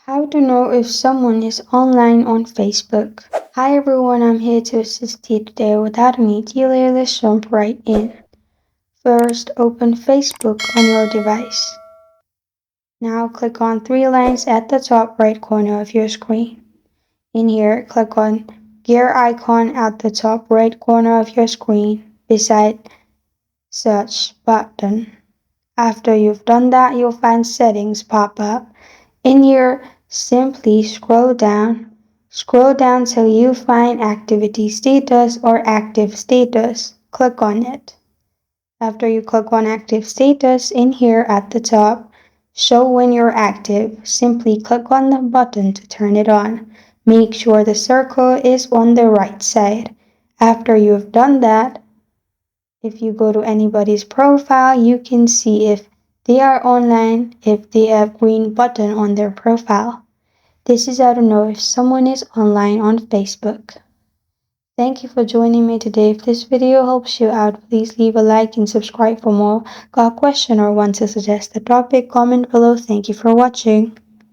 How to know if someone is online on Facebook. Hi everyone, I'm here to assist you today. Without any delay, let's jump right in. First, open Facebook on your device. Now click on three lines at the top right corner of your screen. In here, click on gear icon at the top right corner of your screen beside search button. After you've done that, you'll find settings pop up. In here, simply scroll down. Scroll down till you find activity status or active status. Click on it. After you click on active status, in here at the top, show when you're active. Simply click on the button to turn it on. Make sure the circle is on the right side. After you've done that, if you go to anybody's profile, you can see if they are online, if they have green button on their profile. This is how to know if someone is online on Facebook. Thank you for joining me today. If this video helps you out, please leave a like and subscribe for more. Got a question or want to suggest a topic? Comment below. Thank you for watching.